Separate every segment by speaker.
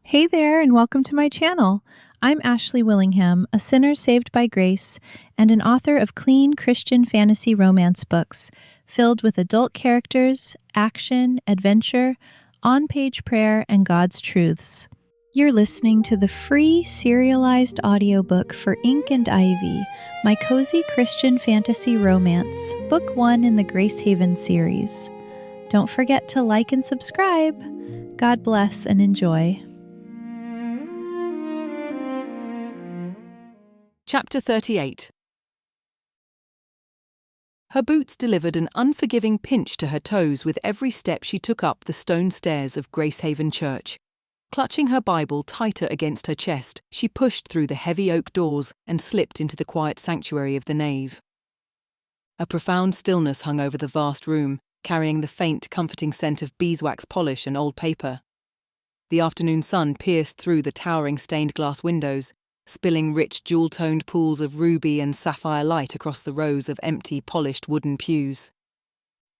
Speaker 1: Hey there, and welcome to my channel. I'm Ashley Willingham, a sinner saved by grace, and an author of clean Christian fantasy romance books filled with adult characters, action, adventure, on-page prayer, and God's truths. You're listening to the free serialized audiobook for Ink and Ivy, my cozy Christian fantasy romance, Book One in the Gracehaven series. Don't forget to like and subscribe. God bless and enjoy.
Speaker 2: Chapter 38. Her boots delivered an unforgiving pinch to her toes with every step she took up the stone stairs of Gracehaven Church. Clutching her Bible tighter against her chest, she pushed through the heavy oak doors and slipped into the quiet sanctuary of the nave. A profound stillness hung over the vast room, carrying the faint, comforting scent of beeswax polish and old paper. The afternoon sun pierced through the towering stained-glass windows, spilling rich jewel-toned pools of ruby and sapphire light across the rows of empty, polished wooden pews.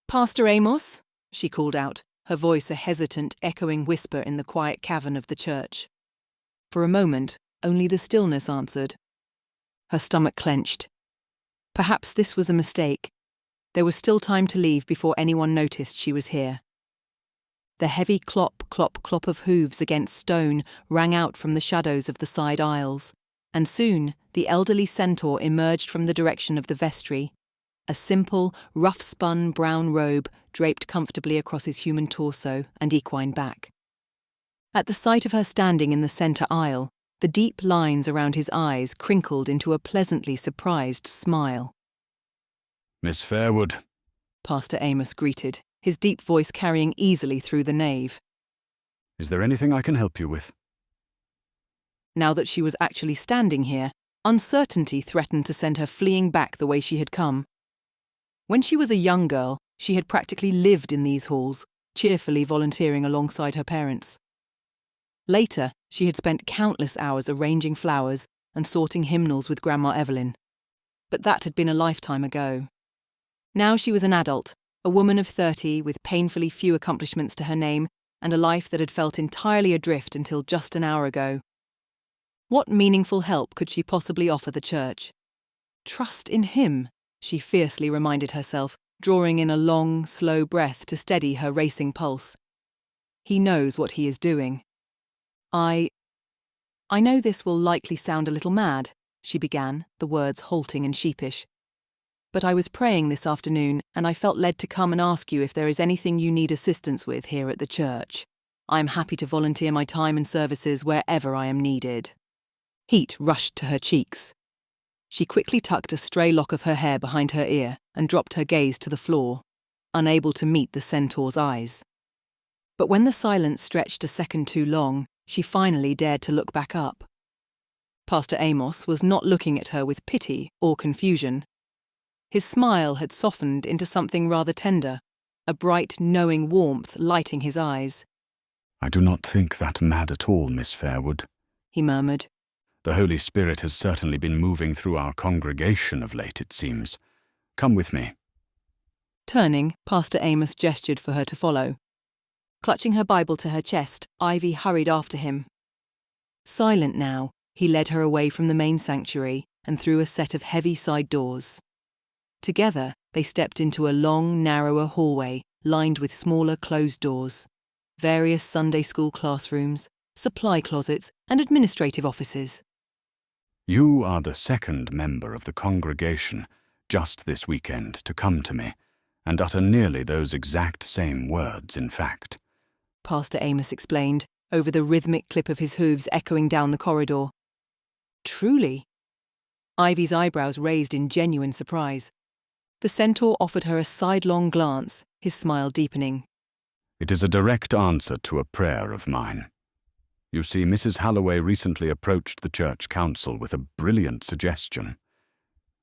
Speaker 2: "Pastor Amos?" she called out, her voice a hesitant, echoing whisper in the quiet cavern of the church. For a moment, only the stillness answered. Her stomach clenched. Perhaps this was a mistake. There was still time to leave before anyone noticed she was here. The heavy clop, clop, clop of hooves against stone rang out from the shadows of the side aisles, and soon the elderly centaur emerged from the direction of the vestry, a simple, rough-spun brown robe draped comfortably across his human torso and equine back. At the sight of her standing in the centre aisle, the deep lines around his eyes crinkled into a pleasantly surprised smile.
Speaker 3: "Miss Fairwood,"
Speaker 2: Pastor Amos greeted, his deep voice carrying easily through the nave.
Speaker 3: "Is there anything I can help you with?"
Speaker 2: Now that she was actually standing here, uncertainty threatened to send her fleeing back the way she had come. When she was a young girl, she had practically lived in these halls, cheerfully volunteering alongside her parents. Later, she had spent countless hours arranging flowers and sorting hymnals with Grandma Evelyn. But that had been a lifetime ago. Now she was an adult, a woman of 30 with painfully few accomplishments to her name and a life that had felt entirely adrift until just an hour ago. What meaningful help could she possibly offer the church? Trust in him, she fiercely reminded herself, drawing in a long, slow breath to steady her racing pulse. He knows what he is doing. I know this will likely sound a little mad, she began, the words halting and sheepish. But I was praying this afternoon, and I felt led to come and ask you if there is anything you need assistance with here at the church. I am happy to volunteer my time and services wherever I am needed. Heat rushed to her cheeks. She quickly tucked a stray lock of her hair behind her ear and dropped her gaze to the floor, unable to meet the centaur's eyes. But when the silence stretched a second too long, she finally dared to look back up. Pastor Amos was not looking at her with pity or confusion. His smile had softened into something rather tender, a bright, knowing warmth lighting his eyes.
Speaker 3: "I do not think that mad at all, Miss Fairwood,"
Speaker 2: he murmured.
Speaker 3: "The Holy Spirit has certainly been moving through our congregation of late, it seems. Come with me."
Speaker 2: Turning, Pastor Amos gestured for her to follow. Clutching her Bible to her chest, Ivy hurried after him. Silent now, he led her away from the main sanctuary and through a set of heavy side doors. Together, they stepped into a long, narrower hallway lined with smaller closed doors, various Sunday school classrooms, supply closets, and administrative offices.
Speaker 3: "You are the second member of the congregation just this weekend to come to me and utter nearly those exact same words, in fact,"
Speaker 2: Pastor Amos explained, over the rhythmic clip of his hooves echoing down the corridor. "Truly?" Ivy's eyebrows raised in genuine surprise. The centaur offered her a sidelong glance, his smile deepening.
Speaker 3: "It is a direct answer to a prayer of mine. You see, Mrs. Halloway recently approached the church council with a brilliant suggestion.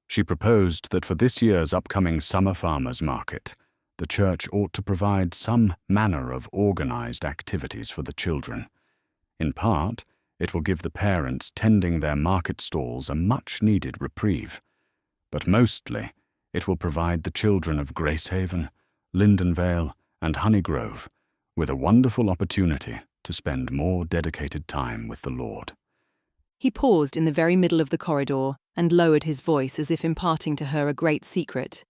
Speaker 3: She proposed that for this year's upcoming summer farmers' market, the church ought to provide some manner of organized activities for the children. In part, it will give the parents tending their market stalls a much-needed reprieve, but mostly it will provide the children of Gracehaven, Caelen Vael, and Honeygrove with a wonderful opportunity to spend more dedicated time with the Lord.
Speaker 2: He paused in the very middle of the corridor and lowered his voice as if imparting to her a great secret.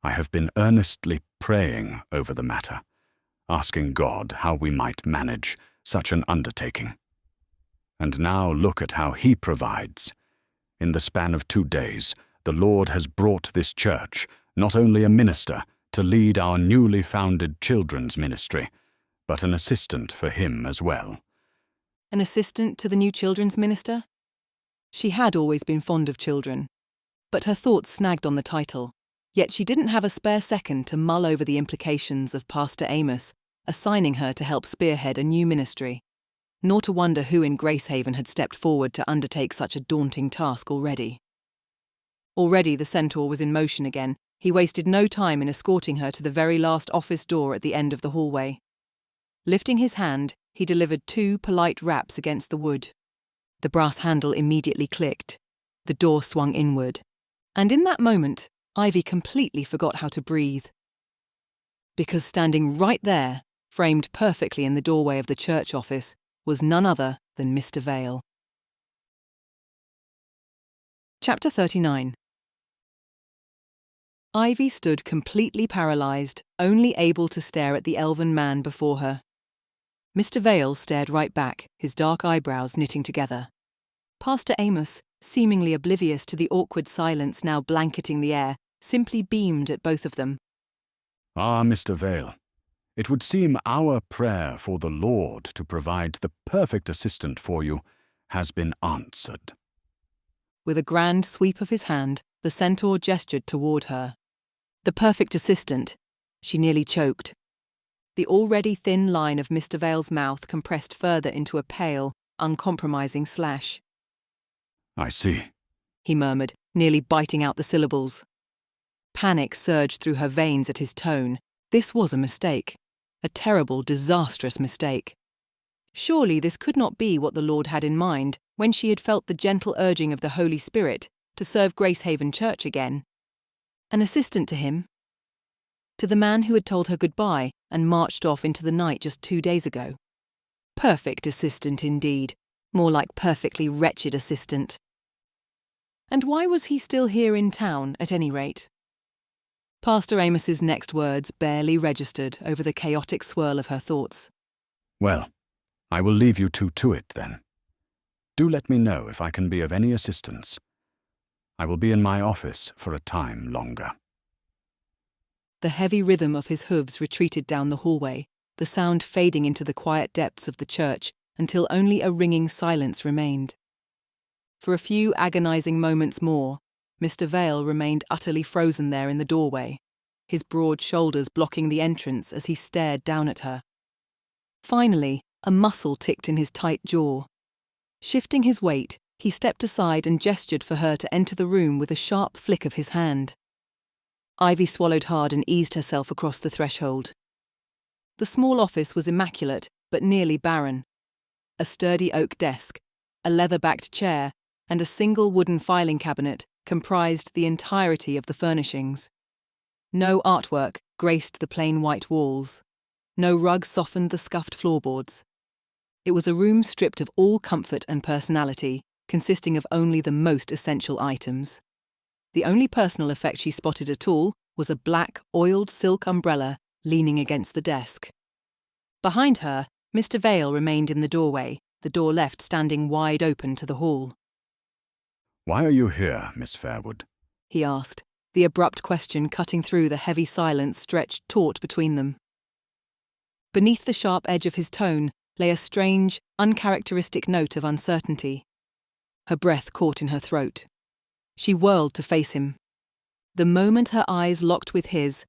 Speaker 3: I have been earnestly praying over the matter, asking God how we might manage such an undertaking. And now look at how He provides. In the span of 2 days, the Lord has brought this church not only a minister to lead our newly founded children's ministry, but an assistant for him as well.
Speaker 2: An assistant to the new children's minister? She had always been fond of children, but her thoughts snagged on the title. Yet she didn't have a spare second to mull over the implications of Pastor Amos assigning her to help spearhead a new ministry, nor to wonder who in Gracehaven had stepped forward to undertake such a daunting task already. Already the centaur was in motion again. He wasted no time in escorting her to the very last office door at the end of the hallway. Lifting his hand, he delivered 2 polite raps against the wood. The brass handle immediately clicked. The door swung inward. And in that moment, Ivy completely forgot how to breathe. Because standing right there, framed perfectly in the doorway of the church office, was none other than Mr. Vael. Chapter 39. Ivy stood completely paralysed, only able to stare at the elven man before her. Mr. Vael stared right back, his dark eyebrows knitting together. Pastor Amos, seemingly oblivious to the awkward silence now blanketing the air, simply beamed at both of them.
Speaker 3: Ah, Mr. Vael, it would seem our prayer for the Lord to provide the perfect assistant for you has been answered.
Speaker 2: With a grand sweep of his hand, the centaur gestured toward her. The perfect assistant. She nearly choked. The already thin line of Mr. Vail's mouth compressed further into a pale, uncompromising slash.
Speaker 3: I see,
Speaker 2: he murmured, nearly biting out the syllables. Panic surged through her veins at his tone. This was a mistake. A terrible, disastrous mistake. Surely this could not be what the Lord had in mind when she had felt the gentle urging of the Holy Spirit to serve Gracehaven Church again. An assistant to him? To the man who had told her goodbye and marched off into the night just 2 days ago. Perfect assistant indeed. More like perfectly wretched assistant. And why was he still here in town, at any rate? Pastor Amos's next words barely registered over the chaotic swirl of her thoughts.
Speaker 3: Well, I will leave you two to it then. Do let me know if I can be of any assistance. I will be in my office for a time longer.
Speaker 2: The heavy rhythm of his hooves retreated down the hallway, the sound fading into the quiet depths of the church until only a ringing silence remained. For a few agonizing moments more, Mr. Vael remained utterly frozen there in the doorway, his broad shoulders blocking the entrance as he stared down at her. Finally, a muscle ticked in his tight jaw. Shifting his weight, he stepped aside and gestured for her to enter the room with a sharp flick of his hand. Ivy swallowed hard and eased herself across the threshold. The small office was immaculate, but nearly barren. A sturdy oak desk, a leather-backed chair, and a single wooden filing cabinet comprised the entirety of the furnishings. No artwork graced the plain white walls. No rug softened the scuffed floorboards. It was a room stripped of all comfort and personality, consisting of only the most essential items. The only personal effect she spotted at all was a black, oiled silk umbrella leaning against the desk. Behind her, Mr. Vael remained in the doorway, the door left standing wide open to the hall.
Speaker 3: Why are you here, Miss Fairwood?
Speaker 2: He asked, the abrupt question cutting through the heavy silence stretched taut between them. Beneath the sharp edge of his tone lay a strange, uncharacteristic note of uncertainty. Her breath caught in her throat. She whirled to face him. The moment her eyes locked with his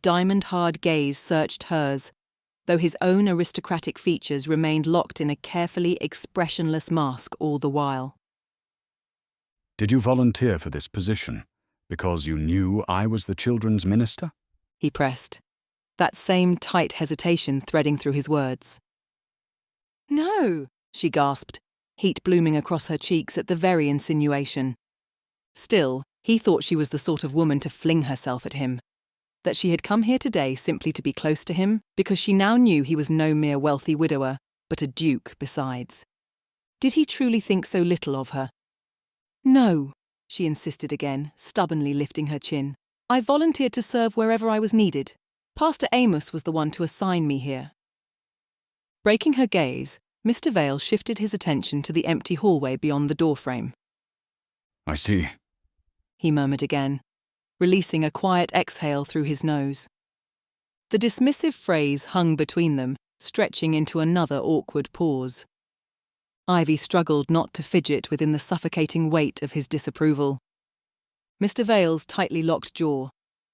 Speaker 2: diamond-hard gaze searched hers, though his own aristocratic features remained locked in a carefully expressionless mask all the while.
Speaker 3: Did you volunteer for this position because you knew I was the children's minister?
Speaker 2: He pressed, that same tight hesitation threading through his words. No, she gasped, heat blooming across her cheeks at the very insinuation. Still, he thought she was the sort of woman to fling herself at him. That she had come here today simply to be close to him, because she now knew he was no mere wealthy widower, but a duke besides. Did he truly think so little of her? No, she insisted again, stubbornly lifting her chin. I volunteered to serve wherever I was needed. Pastor Amos was the one to assign me here. Breaking her gaze, Mr. Vael shifted his attention to the empty hallway beyond the doorframe.
Speaker 3: I see,
Speaker 2: He murmured again, releasing a quiet exhale through his nose. The dismissive phrase hung between them, stretching into another awkward pause. Ivy struggled not to fidget within the suffocating weight of his disapproval. Mr. Vail's tightly locked jaw,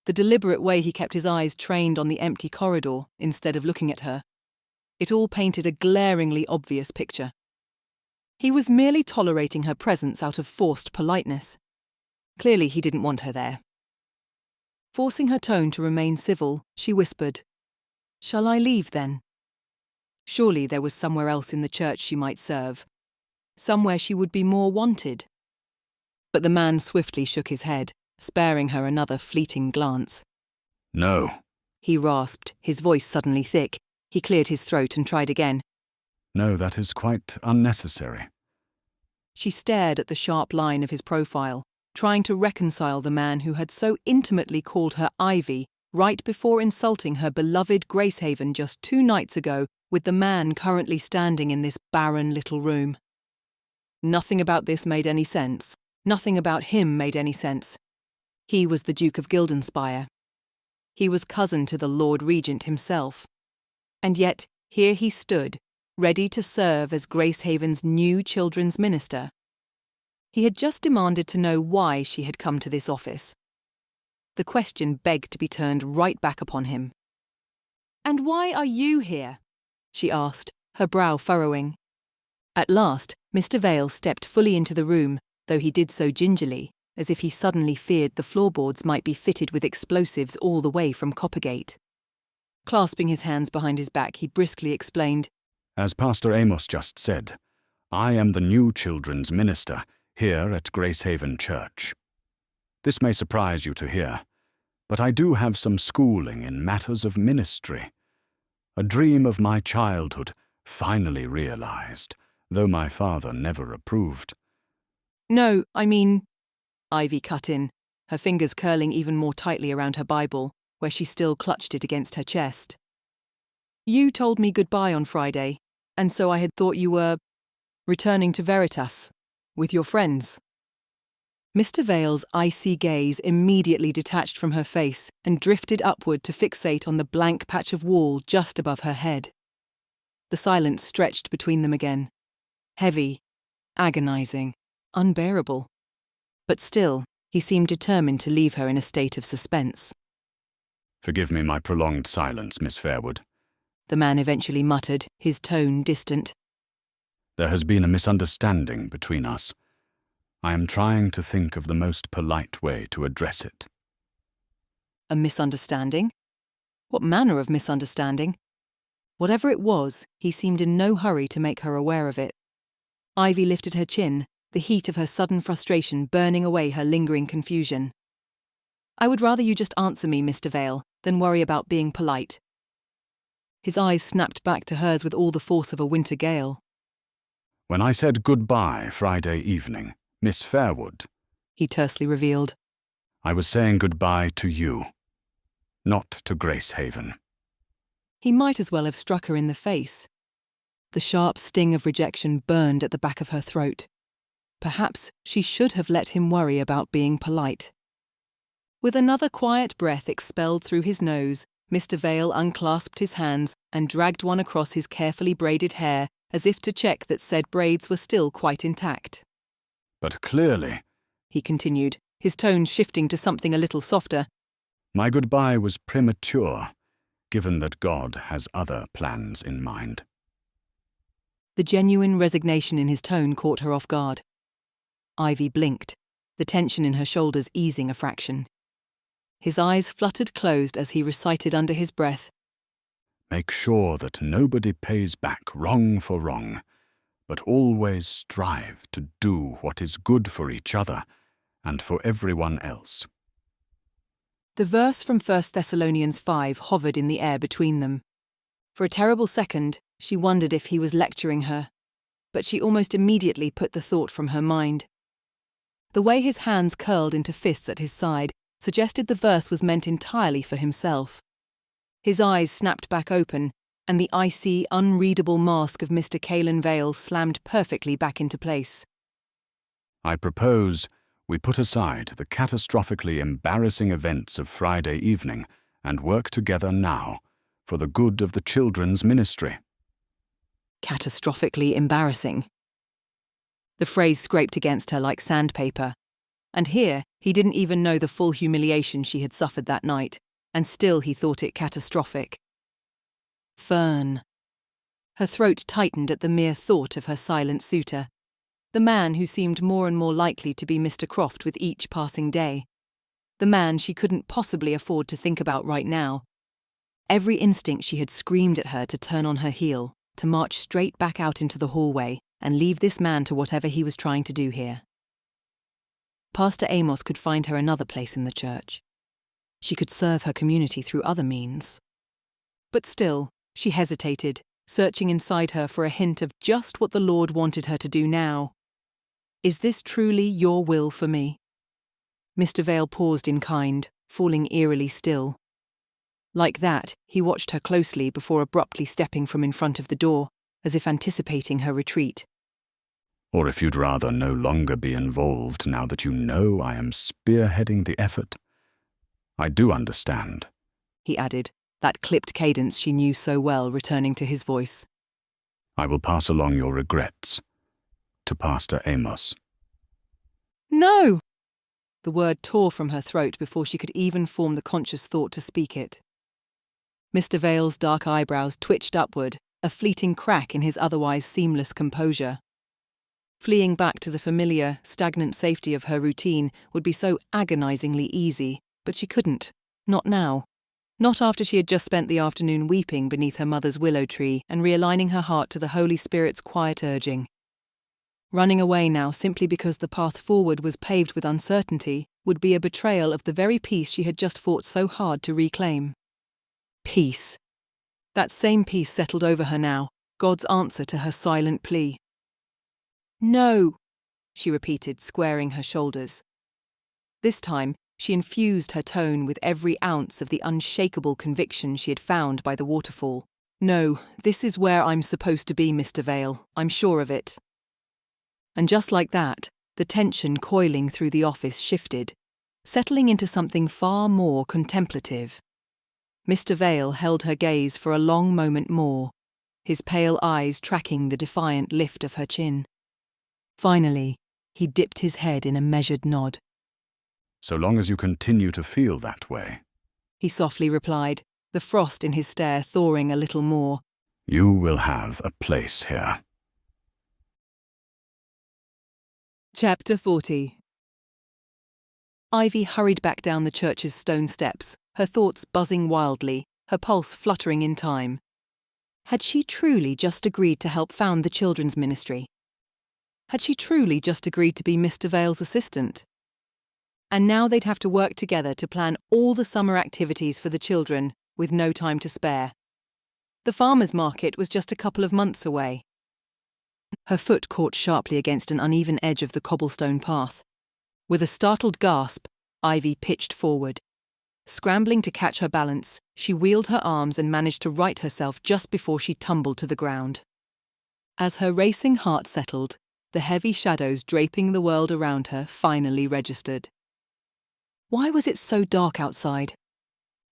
Speaker 2: the deliberate way he kept his eyes trained on the empty corridor instead of looking at her, it all painted a glaringly obvious picture. He was merely tolerating her presence out of forced politeness. Clearly he didn't want her there. Forcing her tone to remain civil, she whispered, "Shall I leave then?" Surely there was somewhere else in the church she might serve, somewhere she would be more wanted. But the man swiftly shook his head, sparing her another fleeting glance.
Speaker 3: No.
Speaker 2: He rasped, his voice suddenly thick. He cleared his throat and tried again.
Speaker 3: No, that is quite unnecessary.
Speaker 2: She stared at the sharp line of his profile, trying to reconcile the man who had so intimately called her Ivy right before insulting her beloved Gracehaven just 2 nights ago with the man currently standing in this barren little room. Nothing about this made any sense. Nothing about him made any sense. He was the Duke of Guildenspire. He was cousin to the Lord Regent himself. And yet, here he stood, ready to serve as Gracehaven's new children's minister. He had just demanded to know why she had come to this office. The question begged to be turned right back upon him. "And why are you here?" she asked, her brow furrowing. At last, Mr. Vail stepped fully into the room, though he did so gingerly, as if he suddenly feared the floorboards might be fitted with explosives all the way from Coppergate. Clasping his hands behind his back, he briskly explained,
Speaker 3: As Pastor Amos just said, I am the new children's minister here at Gracehaven Church. This may surprise you to hear, but I do have some schooling in matters of ministry. A dream of my childhood finally realized, though my father never approved.
Speaker 2: "No, I mean," Ivy cut in, her fingers curling even more tightly around her Bible, where she still clutched it against her chest. "You told me goodbye on Friday, and so I had thought you were returning to Veritas with your friends." Mr. Vail's icy gaze immediately detached from her face and drifted upward to fixate on the blank patch of wall just above her head. The silence stretched between them again. Heavy, agonizing, unbearable. But still, he seemed determined to leave her in a state of suspense.
Speaker 3: Forgive me my prolonged silence, Miss Fairwood.
Speaker 2: The man eventually muttered, his tone distant.
Speaker 3: There has been a misunderstanding between us. I am trying to think of the most polite way to address it.
Speaker 2: A misunderstanding? What manner of misunderstanding? Whatever it was, he seemed in no hurry to make her aware of it. Ivy lifted her chin, the heat of her sudden frustration burning away her lingering confusion. "I would rather you just answer me, Mr. Vail, than worry about being polite." His eyes snapped back to hers with all the force of a winter gale.
Speaker 3: When I said goodbye Friday evening, Miss Fairwood,
Speaker 2: he tersely revealed,
Speaker 3: I was saying goodbye to you, not to Gracehaven.
Speaker 2: He might as well have struck her in the face. The sharp sting of rejection burned at the back of her throat. Perhaps she should have let him worry about being polite. With another quiet breath expelled through his nose, Mr. Vail unclasped his hands and dragged one across his carefully braided hair as if to check that said braids were still quite intact.
Speaker 3: But clearly,
Speaker 2: he continued, his tone shifting to something a little softer,
Speaker 3: my goodbye was premature, given that God has other plans in mind.
Speaker 2: The genuine resignation in his tone caught her off guard. Ivy blinked, the tension in her shoulders easing a fraction. His eyes fluttered closed as he recited under his breath,
Speaker 3: Make sure that nobody pays back wrong for wrong, but always strive to do what is good for each other and for everyone else.
Speaker 2: The verse from 1 Thessalonians 5 hovered in the air between them. For a terrible second, she wondered if he was lecturing her, but she almost immediately put the thought from her mind. The way his hands curled into fists at his side suggested the verse was meant entirely for himself. His eyes snapped back open, and the icy, unreadable mask of Mr. Caelen Vael slammed perfectly back into place.
Speaker 3: I propose we put aside the catastrophically embarrassing events of Friday evening and work together now for the good of the children's ministry.
Speaker 2: Catastrophically embarrassing. The phrase scraped against her like sandpaper, and here he didn't even know the full humiliation she had suffered that night, and still he thought it catastrophic. Fern. Her throat tightened at the mere thought of her silent suitor, the man who seemed more and more likely to be Mr. Croft with each passing day, the man she couldn't possibly afford to think about right now. Every instinct she had screamed at her to turn on her heel, to march straight back out into the hallway and leave this man to whatever he was trying to do here. Pastor Amos could find her another place in the church. She could serve her community through other means. But still, she hesitated, searching inside her for a hint of just what the Lord wanted her to do now. Is this truly your will for me? Mr. Vael paused in kind, falling eerily still. Like that, he watched her closely before abruptly stepping from in front of the door, as if anticipating her retreat.
Speaker 3: Or if you'd rather no longer be involved now that you know I am spearheading the effort. I do understand,
Speaker 2: he added, that clipped cadence she knew so well returning to his voice.
Speaker 3: I will pass along your regrets to Pastor Amos.
Speaker 2: No! The word tore from her throat before she could even form the conscious thought to speak it. Mr. Vail's dark eyebrows twitched upward, a fleeting crack in his otherwise seamless composure. Fleeing back to the familiar, stagnant safety of her routine would be so agonizingly easy, but she couldn't. Not now. Not after she had just spent the afternoon weeping beneath her mother's willow tree and realigning her heart to the Holy Spirit's quiet urging. Running away now simply because the path forward was paved with uncertainty would be a betrayal of the very peace she had just fought so hard to reclaim. Peace. That same peace settled over her now, God's answer to her silent plea. No, she repeated, squaring her shoulders. This time, she infused her tone with every ounce of the unshakable conviction she had found by the waterfall. No, this is where I'm supposed to be, Mr. Vael. I'm sure of it. And just like that, the tension coiling through the office shifted, settling into something far more contemplative. Mr. Vael held her gaze for a long moment more, his pale eyes tracking the defiant lift of her chin. Finally, he dipped his head in a measured nod.
Speaker 3: So long as you continue to feel that way,
Speaker 2: he softly replied, the frost in his stare thawing a little more.
Speaker 3: You will have a place here.
Speaker 2: Chapter 40. Ivy hurried back down the church's stone steps, her thoughts buzzing wildly, her pulse fluttering in time. Had she truly just agreed to help found the children's ministry? Had she truly just agreed to be Mr. Vail's assistant? And now they'd have to work together to plan all the summer activities for the children, with no time to spare. The farmers' market was just a couple of months away. Her foot caught sharply against an uneven edge of the cobblestone path. With a startled gasp, Ivy pitched forward. Scrambling to catch her balance, she wheeled her arms and managed to right herself just before she tumbled to the ground. As her racing heart settled, the heavy shadows draping the world around her finally registered. Why was it so dark outside?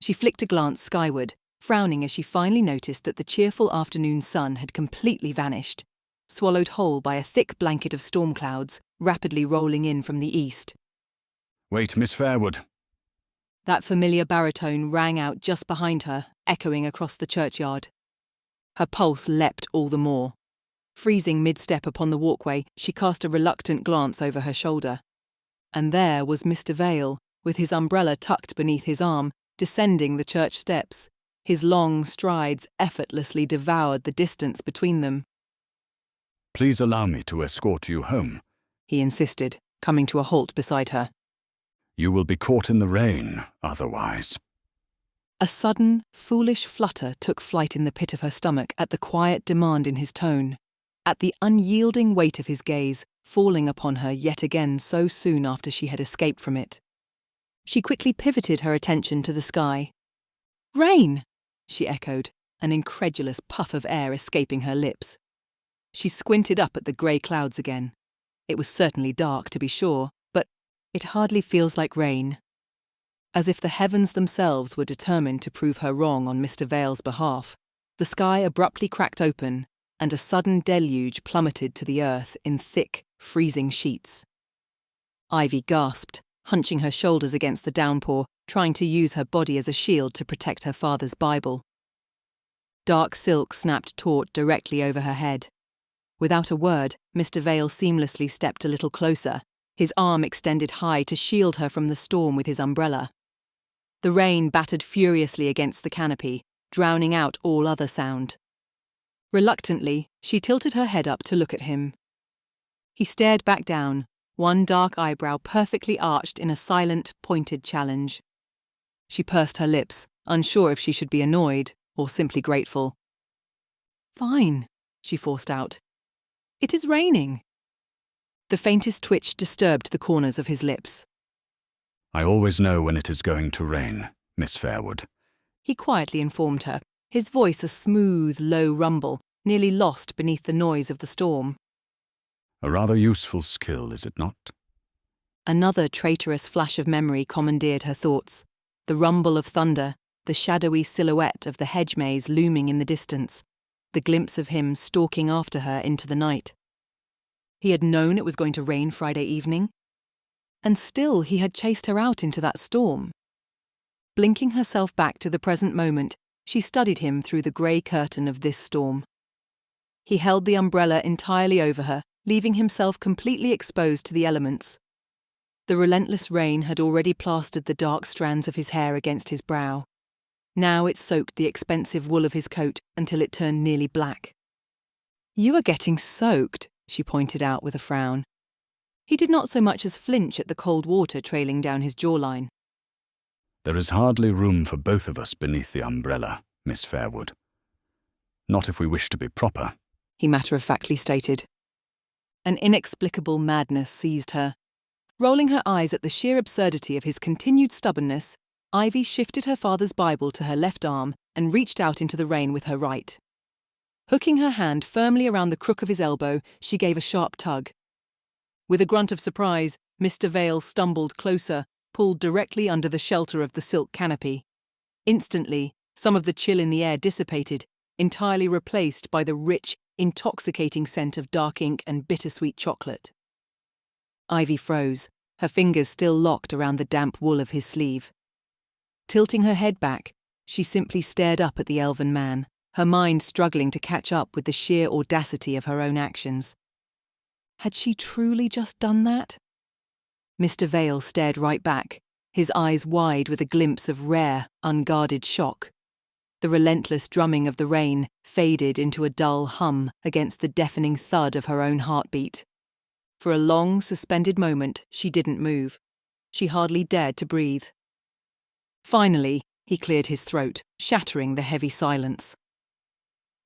Speaker 2: She flicked a glance skyward, frowning as she finally noticed that the cheerful afternoon sun had completely vanished, swallowed whole by a thick blanket of storm clouds rapidly rolling in from the east.
Speaker 3: Wait, Miss Fairwood.
Speaker 2: That familiar baritone rang out just behind her, echoing across the churchyard. Her pulse leapt all the more. Freezing mid-step upon the walkway, she cast a reluctant glance over her shoulder. And there was Mr. Vael, with his umbrella tucked beneath his arm, descending the church steps. His long strides effortlessly devoured the distance between them.
Speaker 3: Please allow me to escort you home,
Speaker 2: he insisted, coming to a halt beside her.
Speaker 3: You will be caught in the rain, otherwise.
Speaker 2: A sudden, foolish flutter took flight in the pit of her stomach at the quiet demand in his tone, at the unyielding weight of his gaze falling upon her yet again so soon after she had escaped from it. She quickly pivoted her attention to the sky. "Rain!" she echoed, an incredulous puff of air escaping her lips. She squinted up at the grey clouds again. It was certainly dark, to be sure, but it hardly feels like rain. As if the heavens themselves were determined to prove her wrong on Mr. Vail's behalf, the sky abruptly cracked open, and a sudden deluge plummeted to the earth in thick, freezing sheets. Ivy gasped, hunching her shoulders against the downpour, trying to use her body as a shield to protect her father's Bible. Dark silk snapped taut directly over her head. Without a word, Mr. Vail seamlessly stepped a little closer, his arm extended high to shield her from the storm with his umbrella. The rain battered furiously against the canopy, drowning out all other sound. Reluctantly, she tilted her head up to look at him. He stared back down, one dark eyebrow perfectly arched in a silent, pointed challenge. She pursed her lips, unsure if she should be annoyed or simply grateful. "Fine," she forced out. "It is raining." The faintest twitch disturbed the corners of his lips.
Speaker 3: "I always know when it is going to rain, Miss Fairwood,"
Speaker 2: he quietly informed her, his voice a smooth, low rumble, nearly lost beneath the noise of the storm.
Speaker 3: "A rather useful skill, is it not?"
Speaker 2: Another traitorous flash of memory commandeered her thoughts, the rumble of thunder, the shadowy silhouette of the hedge maze looming in the distance, the glimpse of him stalking after her into the night. He had known it was going to rain Friday evening, and still he had chased her out into that storm. Blinking herself back to the present moment, she studied him through the grey curtain of this storm. He held the umbrella entirely over her, leaving himself completely exposed to the elements. The relentless rain had already plastered the dark strands of his hair against his brow. Now it soaked the expensive wool of his coat until it turned nearly black. "You are getting soaked," she pointed out with a frown. He did not so much as flinch at the cold water trailing down his jawline.
Speaker 3: "There is hardly room for both of us beneath the umbrella, Miss Fairwood. Not if we wish to be proper,"
Speaker 2: he matter-of-factly stated. An inexplicable madness seized her. Rolling her eyes at the sheer absurdity of his continued stubbornness, Ivy shifted her father's Bible to her left arm and reached out into the rain with her right. Hooking her hand firmly around the crook of his elbow, she gave a sharp tug. With a grunt of surprise, Mr. Vail stumbled closer, pulled directly under the shelter of the silk canopy. Instantly, some of the chill in the air dissipated, entirely replaced by the rich, intoxicating scent of dark ink and bittersweet chocolate. Ivy froze, her fingers still locked around the damp wool of his sleeve. Tilting her head back, she simply stared up at the elven man, her mind struggling to catch up with the sheer audacity of her own actions. Had she truly just done that? Mr. Vail stared right back, his eyes wide with a glimpse of rare, unguarded shock. The relentless drumming of the rain faded into a dull hum against the deafening thud of her own heartbeat. For a long, suspended moment, she didn't move. She hardly dared to breathe. Finally, he cleared his throat, shattering the heavy silence.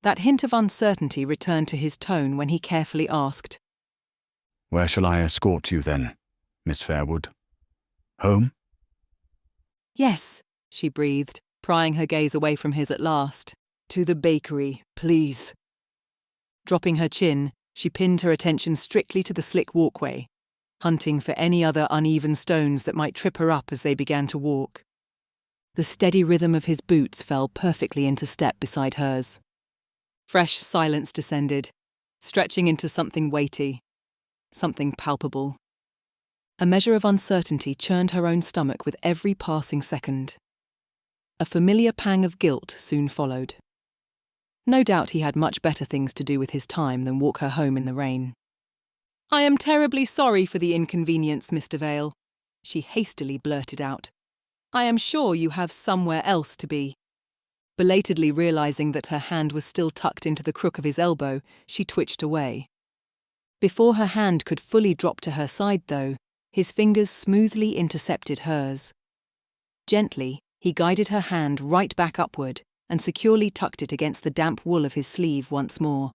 Speaker 2: That hint of uncertainty returned to his tone when he carefully asked,
Speaker 3: "Where shall I escort you then, Miss Fairwood? Home?"
Speaker 2: "Yes," she breathed, prying her gaze away from his at last. "To the bakery, please." Dropping her chin, she pinned her attention strictly to the slick walkway, hunting for any other uneven stones that might trip her up as they began to walk. The steady rhythm of his boots fell perfectly into step beside hers. Fresh silence descended, stretching into something weighty, something palpable. A measure of uncertainty churned her own stomach with every passing second. A familiar pang of guilt soon followed. No doubt he had much better things to do with his time than walk her home in the rain. "I am terribly sorry for the inconvenience, Mr. Vail," she hastily blurted out. "I am sure you have somewhere else to be." Belatedly realizing that her hand was still tucked into the crook of his elbow, she twitched away. Before her hand could fully drop to her side, though, his fingers smoothly intercepted hers. Gently, He guided her hand right back upward and securely tucked it against the damp wool of his sleeve once more.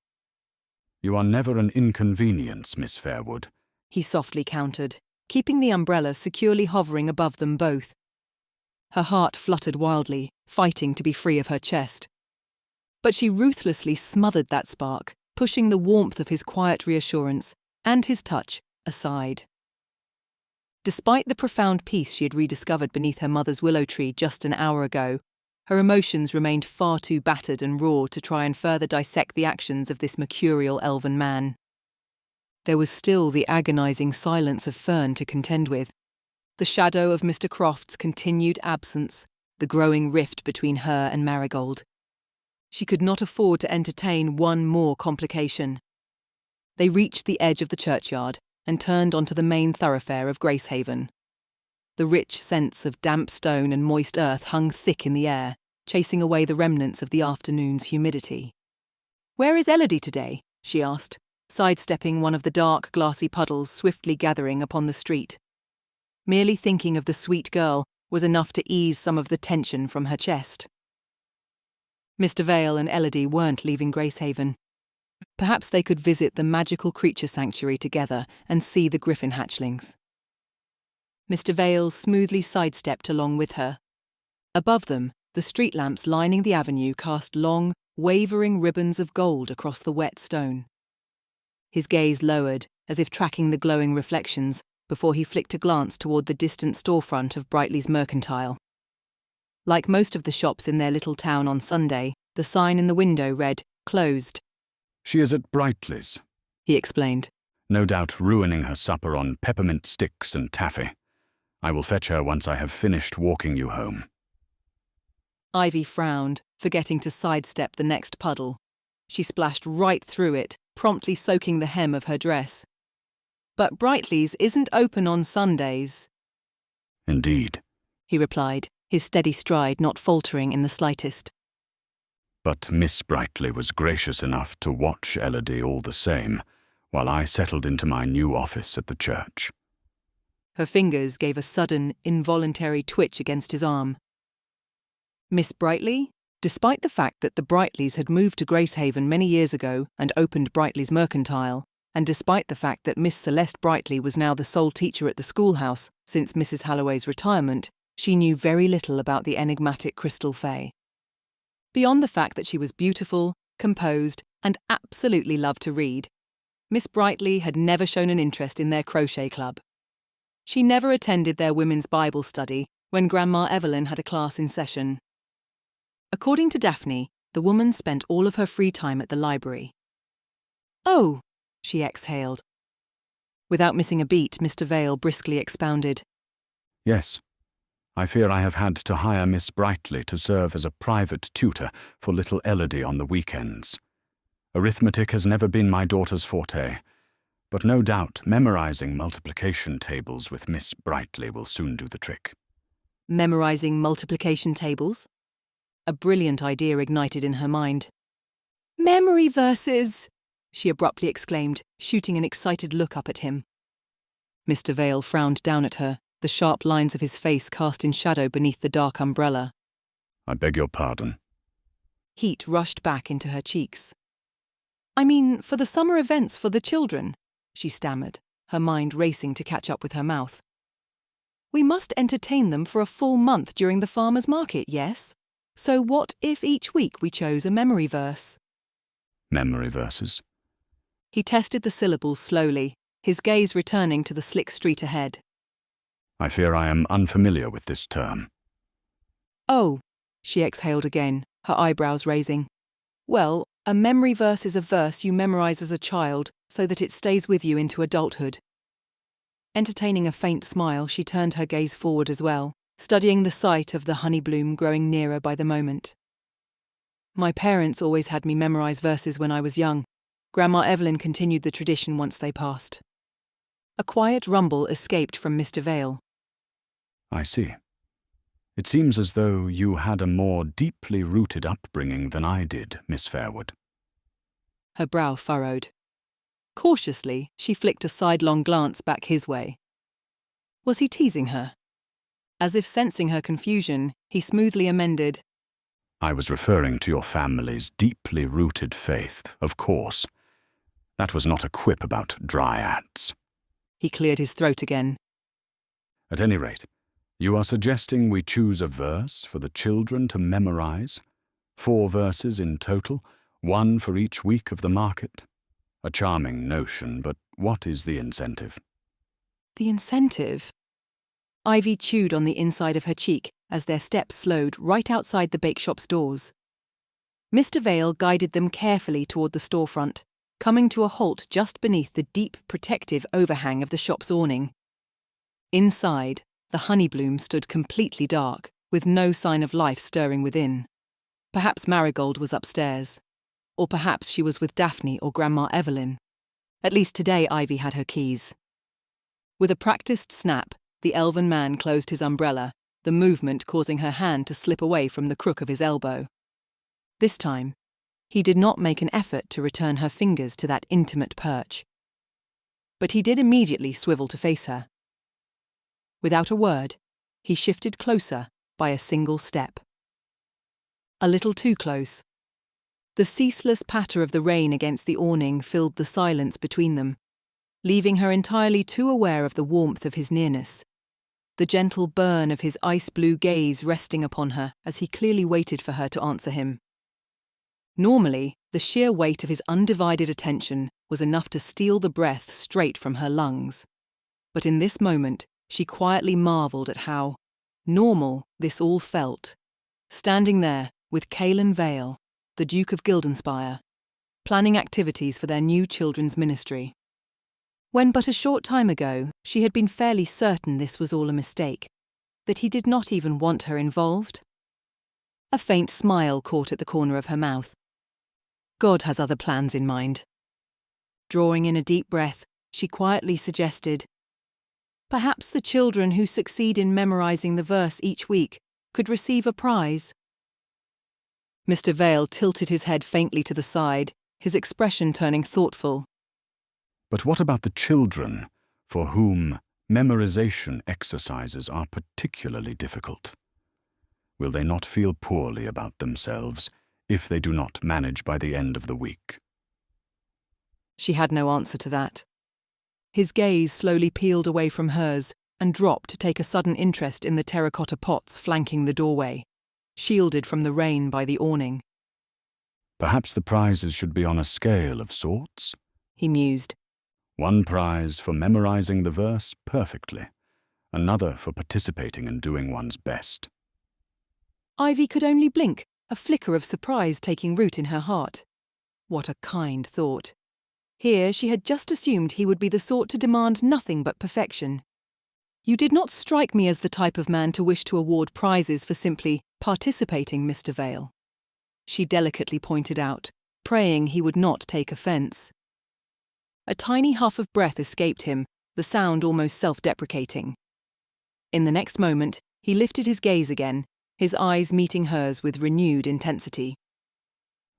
Speaker 3: You are never an inconvenience, Miss Fairwood,
Speaker 2: he softly countered, keeping the umbrella securely hovering above them both. Her heart fluttered wildly, fighting to be free of her chest. But she ruthlessly smothered that spark, pushing the warmth of his quiet reassurance and his touch aside. Despite the profound peace she had rediscovered beneath her mother's willow tree just an hour ago, her emotions remained far too battered and raw to try and further dissect the actions of this mercurial elven man. There was still the agonizing silence of Fern to contend with, the shadow of Mr. Croft's continued absence, the growing rift between her and Marigold. She could not afford to entertain one more complication. They reached the edge of the churchyard and turned onto the main thoroughfare of Gracehaven. The rich scents of damp stone and moist earth hung thick in the air, chasing away the remnants of the afternoon's humidity. "Where is Elodie today?" she asked, sidestepping one of the dark, glassy puddles swiftly gathering upon the street. Merely thinking of the sweet girl was enough to ease some of the tension from her chest. Mr. Vael and Elodie weren't leaving Gracehaven. Perhaps they could visit the magical creature sanctuary together and see the griffin hatchlings. Mr. Vael smoothly sidestepped along with her. Above them, the street lamps lining the avenue cast long, wavering ribbons of gold across the wet stone. His gaze lowered, as if tracking the glowing reflections, before he flicked a glance toward the distant storefront of Brightley's Mercantile. Like most of the shops in their little town on Sunday, the sign in the window read, "Closed."
Speaker 3: She is at Brightley's,
Speaker 2: he explained.
Speaker 3: no doubt ruining her supper on peppermint sticks and taffy. I will fetch her once I have finished walking you home.
Speaker 2: Ivy frowned, forgetting to sidestep the next puddle. She splashed right through it, promptly soaking the hem of her dress. "But Brightley's isn't open on Sundays."
Speaker 3: Indeed,
Speaker 2: he replied, his steady stride not faltering in the slightest.
Speaker 3: But Miss Brightley was gracious enough to watch Elodie all the same, while I settled into my new office at the church.
Speaker 2: Her fingers gave a sudden, involuntary twitch against his arm. Miss Brightley? Despite the fact that the Brightleys had moved to Gracehaven many years ago and opened Brightley's Mercantile, and despite the fact that Miss Celeste Brightley was now the sole teacher at the schoolhouse since Mrs. Halloway's retirement, she knew very little about the enigmatic Crystal Fae. Beyond the fact that she was beautiful, composed, and absolutely loved to read, Miss Brightley had never shown an interest in their crochet club. She never attended their women's Bible study when Grandma Evelyn had a class in session. According to Daphne, the woman spent all of her free time at the library. "Oh," she exhaled. Without missing a beat, Mr. Vael briskly expounded.
Speaker 3: Yes, I fear I have had to hire Miss Brightley to serve as a private tutor for little Elodie on the weekends. Arithmetic has never been my daughter's forte, but no doubt memorizing multiplication tables with Miss Brightley will soon do the trick.
Speaker 2: Memorizing multiplication tables? A brilliant idea ignited in her mind. "Memory verses!" she abruptly exclaimed, shooting an excited look up at him. Mr. Vael frowned down at her, the sharp lines of his face cast in shadow beneath the dark umbrella.
Speaker 3: I beg your pardon.
Speaker 2: Heat rushed back into her cheeks. "I mean, for the summer events for the children," she stammered, her mind racing to catch up with her mouth. "We must entertain them for a full month during the farmer's market, yes? So what if each week we chose a memory verse?"
Speaker 3: Memory verses.
Speaker 2: He tested the syllables slowly, his gaze returning to the slick street ahead.
Speaker 3: I fear I am unfamiliar with this term.
Speaker 2: "Oh," she exhaled again, her eyebrows raising. "Well, a memory verse is a verse you memorize as a child so that it stays with you into adulthood." Entertaining a faint smile, she turned her gaze forward as well, studying the sight of the honey bloom growing nearer by the moment. "My parents always had me memorize verses when I was young." Grandma Evelyn continued the tradition once they passed. A quiet rumble escaped from Mr. Vael.
Speaker 3: I see. It seems as though you had a more deeply rooted upbringing than I did, Miss Fairwood.
Speaker 2: Her brow furrowed. Cautiously, she flicked a sidelong glance back his way. Was he teasing her? As if sensing her confusion, he smoothly amended.
Speaker 3: I was referring to your family's deeply rooted faith, of course. That was not a quip about dryads.
Speaker 2: He cleared his throat again.
Speaker 3: At any rate, you are suggesting we choose a verse for the children to memorize? 4 verses in total, 1 for each week of the market? A charming notion, but what is the incentive?
Speaker 2: The incentive? Ivy chewed on the inside of her cheek as their steps slowed right outside the bakeshop's doors. Mr. Vael guided them carefully toward the storefront, coming to a halt just beneath the deep, protective overhang of the shop's awning. Inside, the honey bloom stood completely dark, with no sign of life stirring within. Perhaps Marigold was upstairs, or perhaps she was with Daphne or Grandma Evelyn. At least today Ivy had her keys. With a practiced snap, the elven man closed his umbrella, the movement causing her hand to slip away from the crook of his elbow. This time, he did not make an effort to return her fingers to that intimate perch. But he did immediately swivel to face her. Without a word, he shifted closer by a single step. A little too close. The ceaseless patter of the rain against the awning filled the silence between them, leaving her entirely too aware of the warmth of his nearness, the gentle burn of his ice-blue gaze resting upon her as he clearly waited for her to answer him. Normally, the sheer weight of his undivided attention was enough to steal the breath straight from her lungs. But in this moment, she quietly marvelled at how normal this all felt, standing there with Caelen Vael, the Duke of Guildenspire, planning activities for their new children's ministry. When but a short time ago she had been fairly certain this was all a mistake, that he did not even want her involved. A faint smile caught at the corner of her mouth. God has other plans in mind. Drawing in a deep breath, she quietly suggested, "Perhaps the children who succeed in memorizing the verse each week could receive a prize." Mr. Vael tilted his head faintly to the side, his expression turning thoughtful.
Speaker 3: But what about the children for whom memorization exercises are particularly difficult? Will they not feel poorly about themselves if they do not manage by the end of the week?
Speaker 2: She had no answer to that. His gaze slowly peeled away from hers and dropped to take a sudden interest in the terracotta pots flanking the doorway, shielded from the rain by the awning.
Speaker 3: Perhaps the prizes should be on a scale of sorts,
Speaker 2: he mused.
Speaker 3: 1 prize for memorizing the verse perfectly, another for participating and doing one's best.
Speaker 2: Ivy could only blink, a flicker of surprise taking root in her heart. What a kind thought. Here she had just assumed he would be the sort to demand nothing but perfection. "You did not strike me as the type of man to wish to award prizes for simply participating, Mr. Vael," she delicately pointed out, praying he would not take offence. A tiny huff of breath escaped him, the sound almost self-deprecating. In the next moment, he lifted his gaze again, his eyes meeting hers with renewed intensity.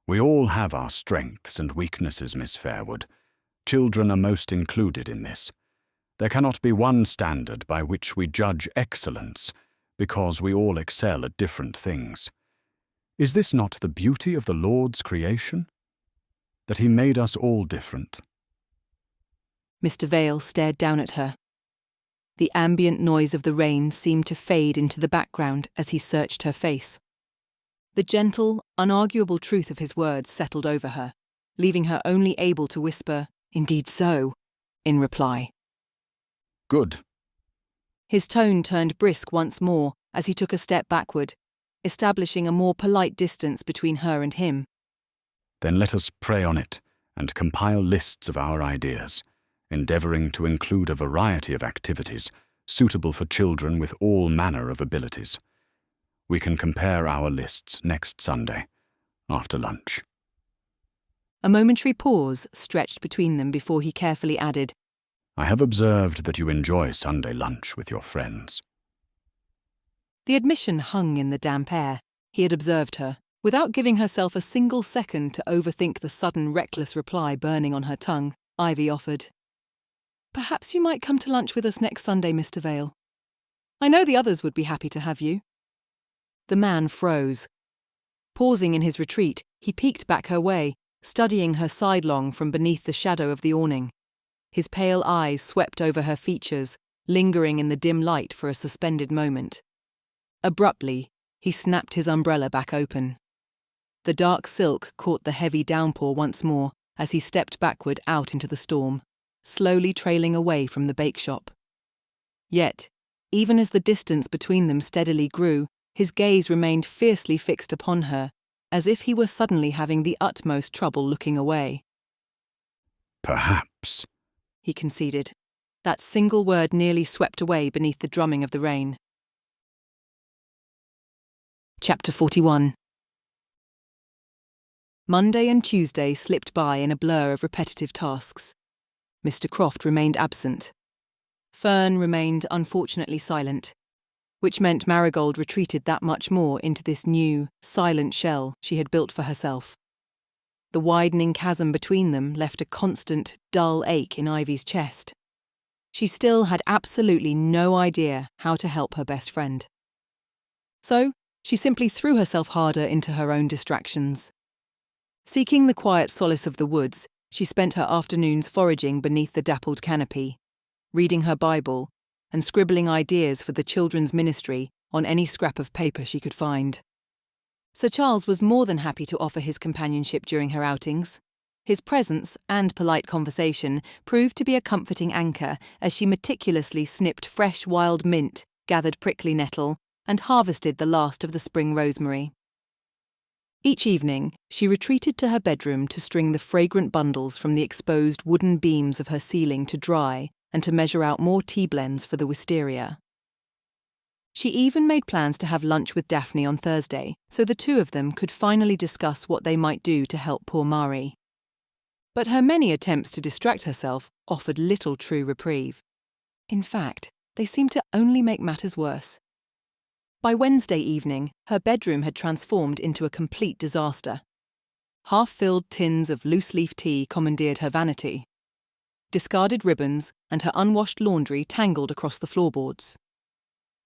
Speaker 3: We all have our strengths and weaknesses, Miss Fairwood. Children are most included in this. There cannot be one standard by which we judge excellence, because we all excel at different things. Is this not the beauty of the Lord's creation? That he made us all different.
Speaker 2: Mr. Vael stared down at her. The ambient noise of the rain seemed to fade into the background as he searched her face. The gentle, unarguable truth of his words settled over her, leaving her only able to whisper, "Indeed so," in reply.
Speaker 3: Good.
Speaker 2: His tone turned brisk once more as he took a step backward, establishing a more polite distance between her and him.
Speaker 3: Then let us pray on it and compile lists of our ideas, endeavouring to include a variety of activities suitable for children with all manner of abilities. We can compare our lists next Sunday, after lunch.
Speaker 2: A momentary pause stretched between them before he carefully added,
Speaker 3: I have observed that you enjoy Sunday lunch with your friends.
Speaker 2: The admission hung in the damp air. He had observed her, without giving herself a single second to overthink the sudden reckless reply burning on her tongue. Ivy offered, "Perhaps you might come to lunch with us next Sunday, Mr. Vael. I know the others would be happy to have you." The man froze. Pausing in his retreat, he peeked back her way, studying her sidelong from beneath the shadow of the awning. His pale eyes swept over her features, lingering in the dim light for a suspended moment. Abruptly, he snapped his umbrella back open. The dark silk caught the heavy downpour once more as he stepped backward out into the storm, slowly trailing away from the bake shop. Yet, even as the distance between them steadily grew, his gaze remained fiercely fixed upon her, as if he were suddenly having the utmost trouble looking away.
Speaker 3: "Perhaps,"
Speaker 2: he conceded. That single word nearly swept away beneath the drumming of the rain. Chapter 41. Monday and Tuesday slipped by in a blur of repetitive tasks. Mr. Croft remained absent. Fern remained unfortunately silent, which meant Marigold retreated that much more into this new, silent shell she had built for herself. The widening chasm between them left a constant, dull ache in Ivy's chest. She still had absolutely no idea how to help her best friend. So, she simply threw herself harder into her own distractions. Seeking the quiet solace of the woods, she spent her afternoons foraging beneath the dappled canopy, reading her Bible, and scribbling ideas for the children's ministry on any scrap of paper she could find. Sir Charles was more than happy to offer his companionship during her outings. His presence and polite conversation proved to be a comforting anchor as she meticulously snipped fresh wild mint, gathered prickly nettle, and harvested the last of the spring rosemary. Each evening, she retreated to her bedroom to string the fragrant bundles from the exposed wooden beams of her ceiling to dry and to measure out more tea blends for the wisteria. She even made plans to have lunch with Daphne on Thursday, so the two of them could finally discuss what they might do to help poor Mari. But her many attempts to distract herself offered little true reprieve. In fact, they seemed to only make matters worse. By Wednesday evening, her bedroom had transformed into a complete disaster. Half-filled tins of loose-leaf tea commandeered her vanity. Discarded ribbons and her unwashed laundry tangled across the floorboards.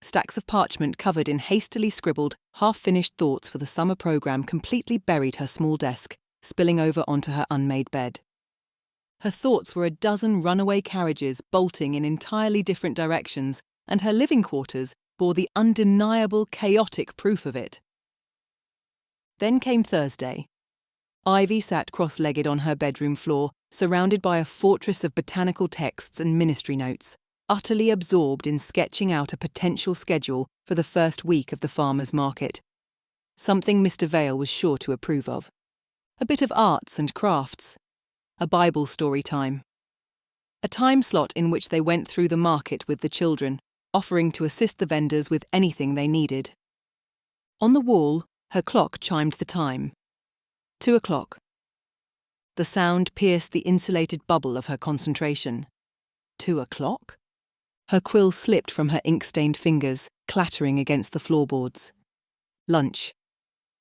Speaker 2: Stacks of parchment covered in hastily scribbled, half-finished thoughts for the summer programme completely buried her small desk, spilling over onto her unmade bed. Her thoughts were a dozen runaway carriages bolting in entirely different directions, and her living quarters bore the undeniable, chaotic proof of it. Then came Thursday. Ivy sat cross-legged on her bedroom floor, surrounded by a fortress of botanical texts and ministry notes, utterly absorbed in sketching out a potential schedule for the first week of the farmers' market. Something Mr. Vael was sure to approve of. A bit of arts and crafts. A Bible story time. A time slot in which they went through the market with the children, offering to assist the vendors with anything they needed. On the wall, her clock chimed the time. 2 o'clock. The sound pierced the insulated bubble of her concentration. 2 o'clock? Her quill slipped from her ink-stained fingers, clattering against the floorboards. Lunch.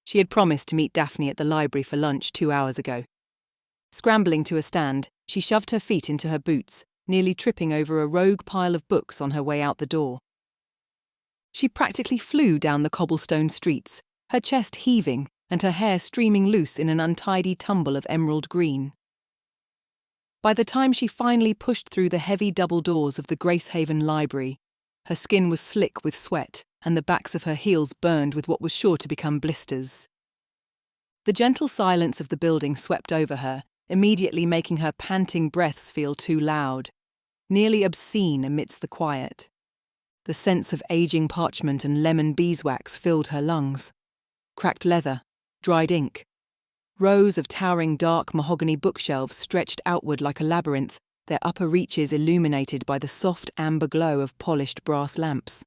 Speaker 2: She had promised to meet Daphne at the library for lunch 2 hours ago. Scrambling to a stand, she shoved her feet into her boots, nearly tripping over a rogue pile of books on her way out the door. She practically flew down the cobblestone streets, her chest heaving and her hair streaming loose in an untidy tumble of emerald green. By the time she finally pushed through the heavy double doors of the Gracehaven library, her skin was slick with sweat and the backs of her heels burned with what was sure to become blisters. The gentle silence of the building swept over her, immediately making her panting breaths feel too loud, nearly obscene amidst the quiet. The sense of aging parchment and lemon beeswax filled her lungs. Cracked leather, dried ink. Rows of towering dark mahogany bookshelves stretched outward like a labyrinth, their upper reaches illuminated by the soft amber glow of polished brass lamps.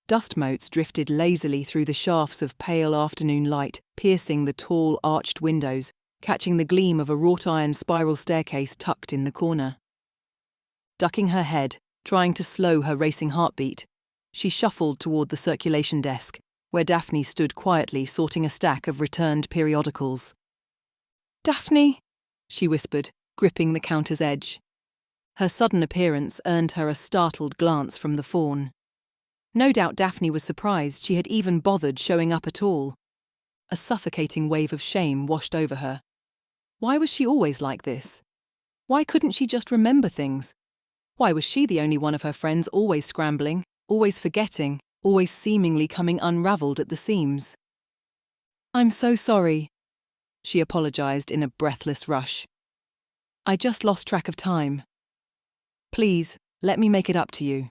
Speaker 2: Dust motes drifted lazily through the shafts of pale afternoon light, piercing the tall arched windows, catching the gleam of a wrought-iron spiral staircase tucked in the corner. Ducking her head, trying to slow her racing heartbeat, she shuffled toward the circulation desk, where Daphne stood quietly sorting a stack of returned periodicals. "Daphne," she whispered, gripping the counter's edge. Her sudden appearance earned her a startled glance from the fawn. No doubt Daphne was surprised she had even bothered showing up at all. A suffocating wave of shame washed over her. Why was she always like this? Why couldn't she just remember things? Why was she the only one of her friends always scrambling, always forgetting, always seemingly coming unraveled at the seams? "I'm so sorry," she apologized in a breathless rush. "I just lost track of time. Please, let me make it up to you."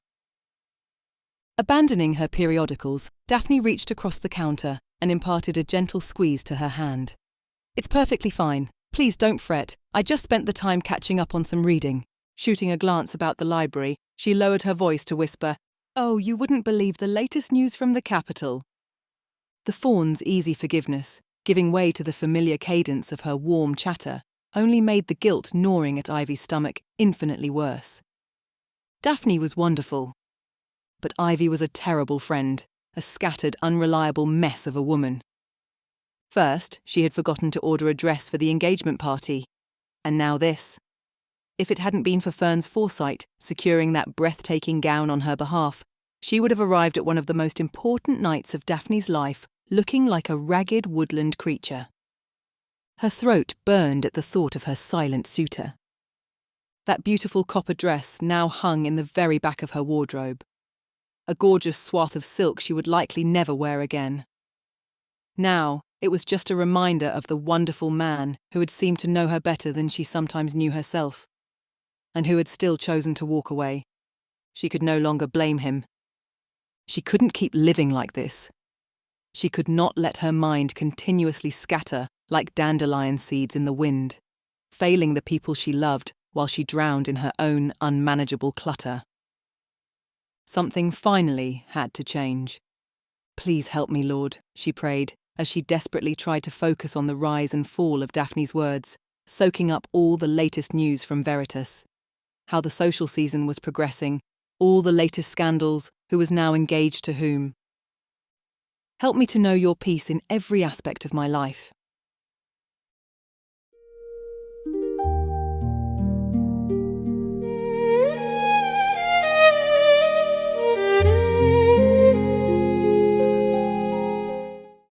Speaker 2: Abandoning her periodicals, Daphne reached across the counter and imparted a gentle squeeze to her hand. "It's perfectly fine. Please don't fret. I just spent the time catching up on some reading." Shooting a glance about the library, she lowered her voice to whisper, "Oh, you wouldn't believe the latest news from the capital." The fawn's easy forgiveness, giving way to the familiar cadence of her warm chatter, only made the guilt gnawing at Ivy's stomach infinitely worse. Daphne was wonderful, but Ivy was a terrible friend, a scattered, unreliable mess of a woman. First, she had forgotten to order a dress for the engagement party, and now this. If it hadn't been for Fern's foresight, securing that breathtaking gown on her behalf, she would have arrived at one of the most important nights of Daphne's life looking like a ragged woodland creature. Her throat burned at the thought of her silent suitor. That beautiful copper dress now hung in the very back of her wardrobe, a gorgeous swath of silk she would likely never wear again. Now, it was just a reminder of the wonderful man who had seemed to know her better than she sometimes knew herself, and who had still chosen to walk away. She could no longer blame him. She couldn't keep living like this. She could not let her mind continuously scatter like dandelion seeds in the wind, failing the people she loved while she drowned in her own unmanageable clutter. Something finally had to change. "Please help me, Lord," she prayed, as she desperately tried to focus on the rise and fall of Daphne's words, soaking up all the latest news from Veritas. How the social season was progressing, all the latest scandals, who was now engaged to whom. "Help me to know your peace in every aspect of my life."